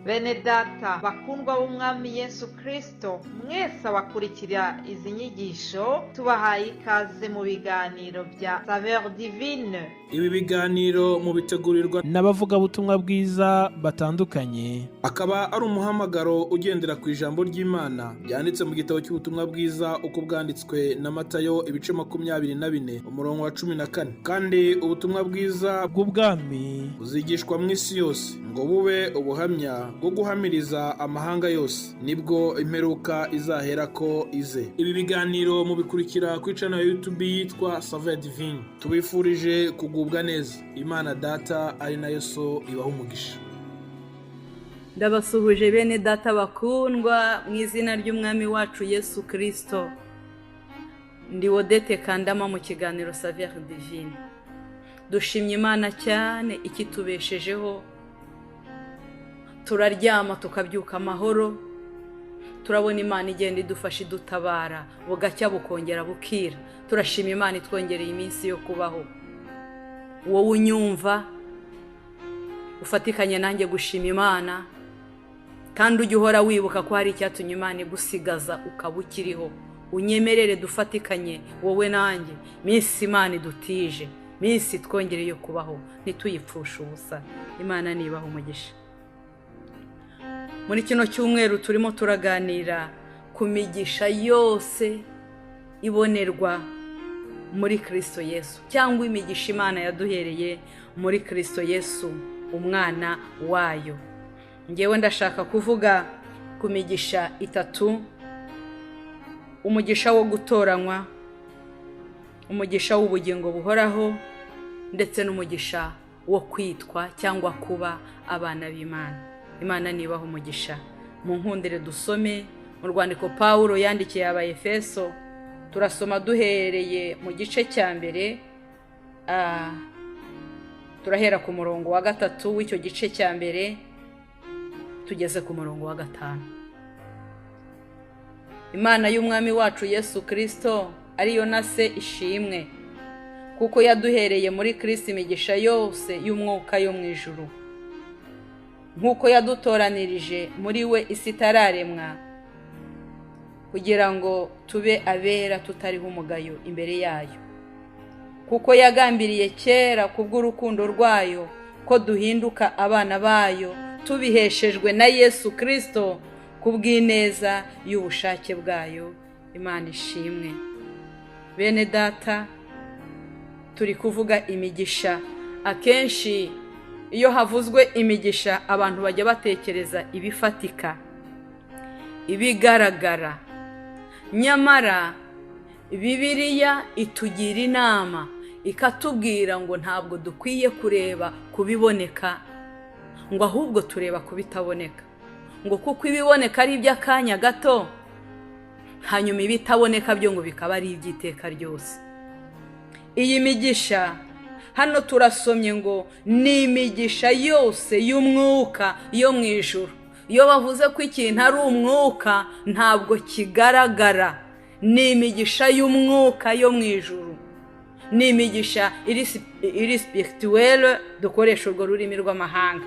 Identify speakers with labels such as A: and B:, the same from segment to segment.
A: Bene data bakundwa b'umwami Yesu Kristo, mwese abakurikira izi nyigisho tubahaye ikaze mu biganiro bya Saveur Divine.
B: Ibi biganiro mu bitegurirwa
C: n'abavugabutumwa bwiza batandukanye,
B: akaba ari umuhamagaro ugendera ku ijambo ry'Imana byanditse mu gitabo cy'ubutumwa bwiza uko bwanditswe na Matayo ibice 24 umurongo wa 14. Kandi ubutumwa bwiza
C: bw'ubwami
B: buzigishwa mu isi yose ngo bube ubuhamya bwo guhamiriza amahanga yose, nibwo imperuka izahera ko ize. Ibi biganiro mubikurikira ku channel ya YouTube yitwa Saveur Divine. Tubifurije kugubwa neza. Imana Data ari nayo so ibaha umugisha.
D: Ndabasuhuje bene data bakundwa mu izina ry'umwami wacu Yesu Kristo. Ndi Odette Kandama mu kiganiro Saveur Divine. Dushimye Imana cyane ikitubeshejeho. Turaryama tukabyuka amahoro. Turabona Imana igenda idufasha idutabara, bugacya bukongera bukira. Turashima Imana itwongereye iminsi yo kubaho. Wowe unyumva ufatikanye nanjye gushima Imana, kandi ujye uhora wibuka ko hari icyatumye Imana igusigaza ukaba ukiriho. Unyemerere dufatikanye wowe nanjye minsi Imana idutije, minsi twongereye yo kubaho, ntituyipfushe ubusa. Imana nibaho umugisha. Muri kino cyumweru turimo turaganira ku migisha yose ibonerwa muri Kristo Yesu, cyangwa imigisha Imana yaduhereye muri Kristo Yesu umwana wayo. Ngewe ndashaka kuvuga ku migisha itatu: umugisha wo gutoranywa, umugisha w'ubugingo buhoraho, ndetse n'umugisha wo kwitwa cyangwa kuba abana b'Imana. Imana nibaho umugisha. Mu nkundire dusome mu rwandiko Pawulo yandikiye Abaefeso. Turasoma duhereye mu gice cya mbere, turahera ku murongo wa 3 w'icyo gice cya mbere tugeze ku murongo wa 5. Imana y'umwami wacu Yesu Kristo ariyo na se ishimwe, kuko yaduhereye muri Kristo imigisha yose y'umwuka yo mu ijuru, nk'uko yadutoranirije muri we isi itararemwa, kugira ngo tube abera tutariho umugayo imbere yayo. Kuko yagambiriye kera kubw'urukundo rwayo ko duhinduka abana bayo, tubiheshejwe na Yesu Kristo kubw'ineza y'ubushake bwayo. Imana ishimwe. Bene data, turi kuvuga imigisha. Akenshi iyo havuzwe imigisha abantu bajya batekereza ibifatika, ibigaragara. Nyamara Bibiliya itugira inama, ikatubwira ngo ntabwo dukwiye kureba kubiboneka, ngo ahubwo tureba kubitaboneka. Ngo kuko ibiboneka ari iby'akanya gato, hanyuma ibitaboneka byo ngo bikaba ari iby'iteka ryose. Iyi migisha hano turasomye ngo ni imigisha yose y'umwuka yo mu ijuru. Iyo bavuze ko ikintu ari umwuka ntabwo kigaragara. Ni imigisha y'umwuka yo mu ijuru. Ni imigisha iri spirituelle, dukoresha urwo rurimi rw'amahanga.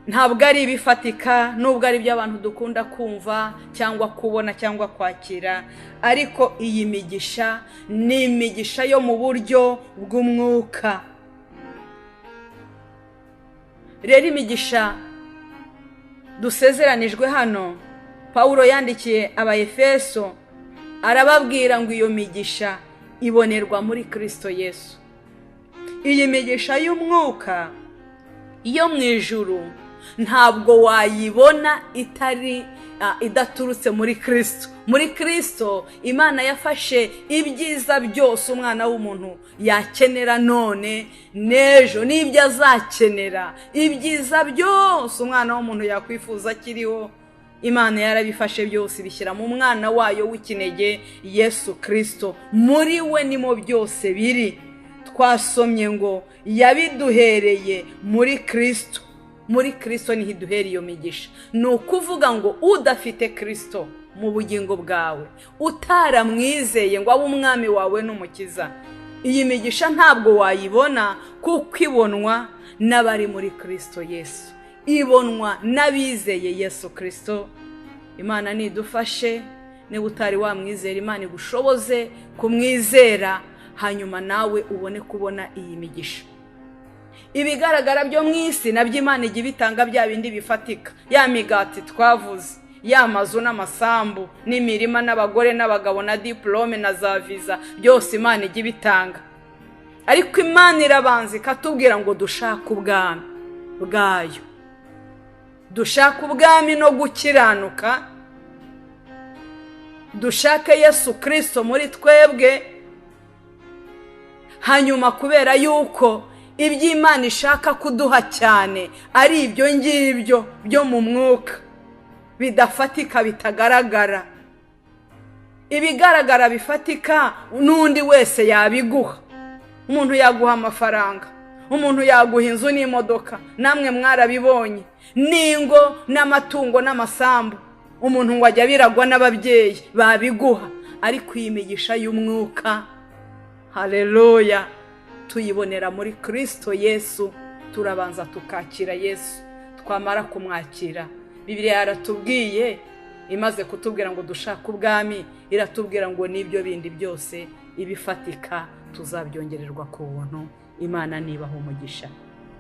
D: Ntabwo ari ibifatika, nubwo ari by'abantu dukunda kumva cyangwa kubona cyangwa kwakira, ariko iyi migisha ni imigisha yo mu buryo bw'umwuka. Rero imigisha dusezeranijwe hano, Pawulo yandikiye Abaefeso arababwira ngo iyo migisha ibonerwa muri Kristo Yesu. Iyi migisha y'umwuka yo mu ijuru ntabwo wayibona idaturutse muri Kristo. Muri Kristo Imana yafashe ibyiza byose umwana w'umuntu yakenera none n'ejo n'ibyo azakenera. Ibyiza byose umwana w'umuntu yakwifuza kiriho, Imana yarabifashe byose bishyira mu mwana wayo w'ikinege Yesu Kristo. Muri we nimo byose biri. Twasomye ngo yabiduhereye muri Kristo. Muri Kristo niho iduhereye iyo migisha. Ni ukuvuga ngo udafite Kristo mu bugingo bwawe, utaramwizeye ngo abe umwami wawe n'umukiza, iyi migisha ntabwo wayibona kuko ibonwa n'abari muri Kristo Yesu, ibonwa n'abizeye Yesu Kristo. Imana nidufashe, niba utari wamwizera Imana igushoboze kumwizera, hanyuma nawe ubone kubona iyi migisha. Ibigaragara byo mu isi nabyo Imana ijya ibitanga, bya bindi bifatika, ya migati twavuze, ya mazu n'amasambu n'imirima n'abagore n'abagabo na diplome na za visa, byose Imana ijya ibitanga. Ariko Imana irabanza ikatubwira ngo dushake ubwami bwayo, dushake ubwami no gukiranuka, dushake Yesu Kristo muri twebwe. Hanyuma kubera yuko iby'Imana ishaka kuduha cyane ari ibyo ngibyo byo mu mwuka, bidafatika, bitagaragara. Ibigaragara bifatika n'undi wese yabiguha. Umuntu yaguha amafaranga, umuntu yaguha inzu n'imodoka, namwe mwarabibonye, n'ingo n'amatungo n'amasambu, umuntu ngo ajya biragwa n'ababyeyi babiguha. Ariko iyi migisha y'umwuka, haleluya, tuyibonera muri Kristo Yesu. Turabanza tukakira Yesu, twamara kumwakira, Bibiliya yaratubwiye, imaze kutubwira ngo dushake ubwami, iratubwira ngo n'ibyo bindi byose ibifatika tuzabyongererwa ku buntu. Imana nibaho umugisha.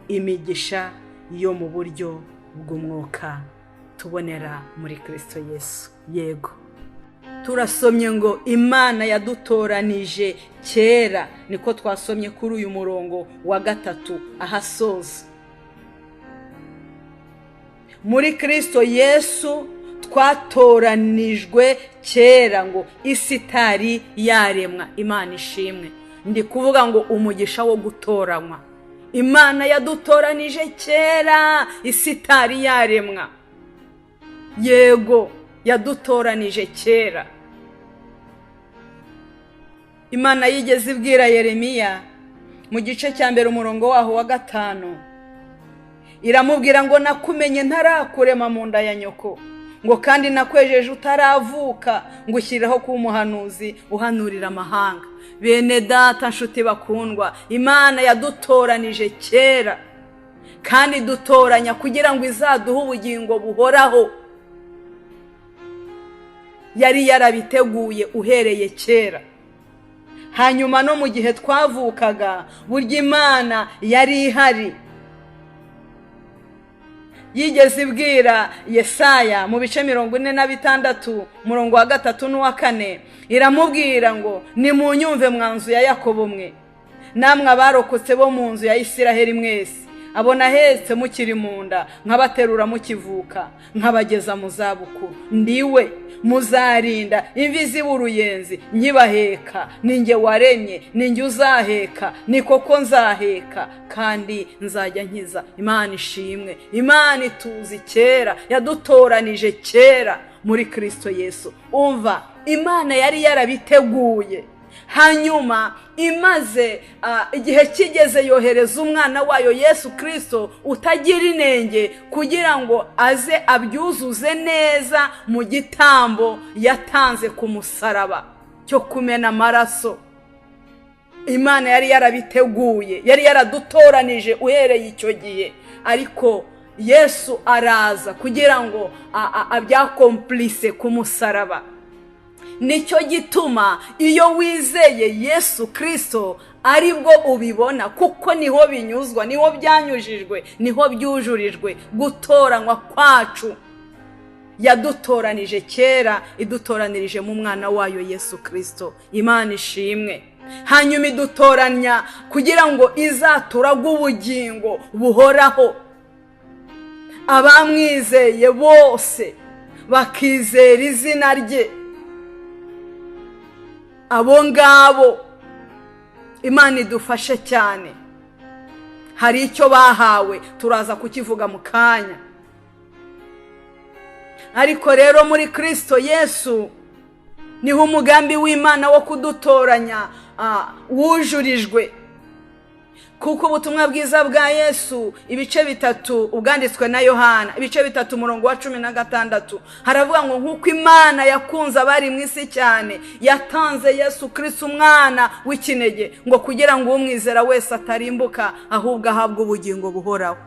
D: Imigisha yo mu buryo bw'umwuka tubonera muri Kristo Yesu. Yego, turasomye ngo Imana yadutoranije kera, niko twasomye kuri uyu murongo wa 3 ahasoza. Muri Kristo Yesu twatoranijwe kera ngo isi itari yaremwa. Imana ishimwe. Ndi kuvuga ngo umugisha wo gutoranywa. Imana yadutoranije kera isi itari yaremwa. Yego, yadutoranije kera. Imana yigeze ibwira Yeremiya mu gice cya mbere umurongo waho wa 5, iramubwira ngo nakumenye ntarakurema mu nda ya nyoko, ngo kandi nakwejeje utaravuka, ngo ushyiraho kuba umuhanuzi uhanurira amahanga. Bene data nshuti bakundwa, Imana yadutoranije kera kandi dutoranya kugira ngo izaduhe ubugingo buhoraho. Yari yarabiteguye uhereye kera. Hanyuma no mu gihe twavukaga, burya Imana yari ihari. Yigeze ibwira Yesaya mu bice 46 umurongo wa 3 n'uwa 4, iramubwira ngo nimunyumve mwanzu ya Yakobo mwe, namwe abarokotse bo mu nzu ya Isiraheli mwese, abo nahetse mukiri mu nda, nkabaterura mukivuka, nkabageza mu zabukuru. Ndiwe muzarinda imvi z'uruyenzi nkibaheka, ninjye waremye, ninjye uzaheka, ni koko nzaheka kandi nzajya nkiza. Imana ishimwe. Imana ituzi kera, yadutoranije kera muri Kristo Yesu. Umva, Imana yari yarabiteguye. Hanyuma imaze igihe kigeze yohereza umwana wayo Yesu Kristo utagira inenge, kugira ngo aze abyuzuze neza mu gitambo yatanze ku musaraba cyo kumena amaraso. Imana yari yarabiteguye, yari yaradutoranije uhereye icyo gihe. Ariko Yesu araza kugira ngo abyakomplise ku musaraba. Nicyo gituma iyo wizeye Yesu Kristo aribwo ubibona, kuko niho binyuzwa, niho byanyujijwe, niho byujurijwe gutoranywa kwacu. Yadutoranije kera, idutoranirije mu mwana wayo Yesu Kristo. Imana ishimwe. Hanyuma idutoranya kugira ngo izaturage ubugingo buhoraho. Abamwizeye bose bakizera izina rye, abo ngabo Imana idufashe cyane. Hari icyo bahawe, turaza kukivuga mu kanya. Ariko rero muri Kristo Yesu niho umugambi w'Imana wo kudutoranya wujurijwe. kuko ubutumwa bwiza bwa Yesu ibice 3 ubwanditswe na Yohana ibice 3 umurongo wa 16 haravuga ngo nkuko Imana yakunze abari mu isi cyane yatanze Yesu Kristo umwana w'ikinege ngo kugira ngo umwizera wese atarimbuka ahubwo ahabwe ubugingo buhoraho.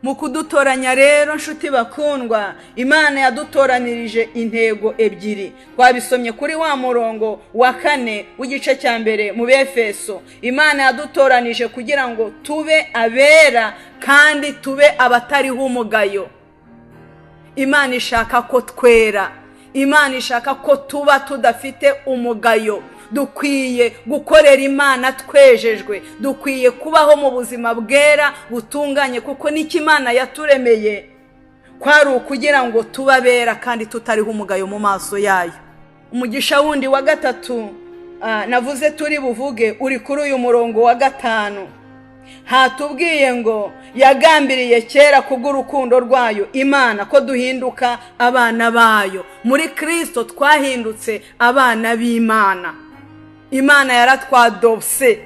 D: Mu kudutoranya rero nshuti bakundwa, Imana yadutoranirije intego ebyiri. Twabisomye kuri wa murongo wa 4 w'igice cya mbere mu Befeso. Imana yadutoranije kugira ngo tube abera kandi tube abatariho umugayo. Imana ishaka ko twera, Imana ishaka ko tuba tudafite umugayo. Dukwiye gukorera Imana twejejwe, dukwiye kubaho mu buzima bwera butunganye, kuko niki Imana yaturemeye kwari ukugira ngo tubabera kandi tutariho umugayo mu maso yayo. Umugisha wundi wa 3 navuze turi buvuge uri kuri uyu murongo wa 5. Hatubwiye ngo yagambiriye kera kubw'urukundo rwayo Imana ko duhinduka abana bayo. Muri Kristo twahindutse abana b'Imana. Imana yaratwadopse,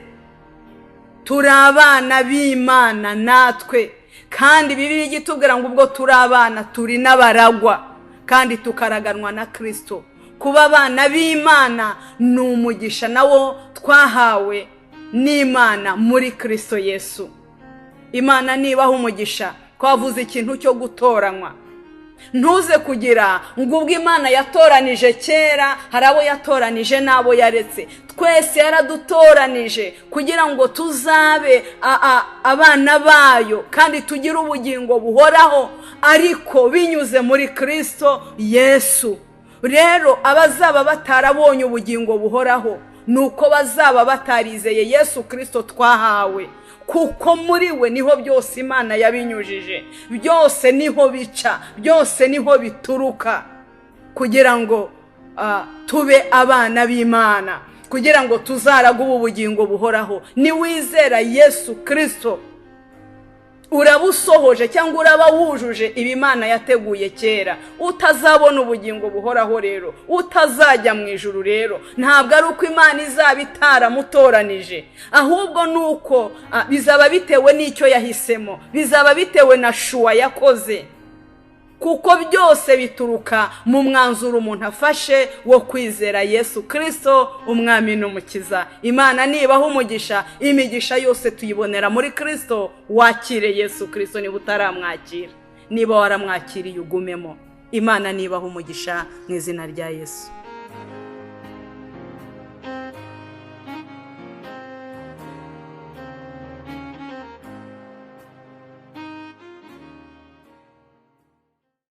D: turi abana b'Imana natwe, kandi Bibiliya igitubwira ngo ubwo turi abana turi n'abaragwa kandi tukaraganwa na Kristo. Kuba abana b'Imana ni umugisha nawo twahawe n'Imana muri Kristo Yesu. Imana nibaho umugisha twavuze ikintu cyo gutoranywa. Ntuze kugira ngo ubwo Imana yatoranije kera hari abo yatoranije n'abo yaretse. Twese yaradutoranije kugira ngo tuzabe abana bayo kandi tugire ubugingo buhoraho, ariko binyuze muri Kristo Yesu. Rero abazaba batarabonye ubugingo buhoraho nuko bazaba batarizeye Yesu Kristo twahawe, kuko muri we niho byose Imana yabinyujije, byose niho bica, byose niho bituruka, kugira ngo tube abana b'Imana, kugira ngo tuzaraga ubugingo buhoraho. Ni wizera Yesu Kristo urabusohoje cyangwa uraba wujuje ibimana yateguye kera, utazabona ubugingo buhoraho rero, utazajya mu ijuru rero. Ntabwo ari uko Imana izaba itaramutoranije, ahubwo nuko bizaba bitewe n'icyo yahisemo, bizaba bitewe na shuwa yakoze, kuko byose bituruka mu mwanzuro umuntu afashe wo kwizera Yesu Kristo umwami n'umukiza. Imana nibaho umugisha, imigisha yose tuyibonera muri Kristo. Wakire Yesu Kristo niba utaramwakira, niba waramwakiriye ugumemo. Imana nibaho umugisha mu izina rya Yesu.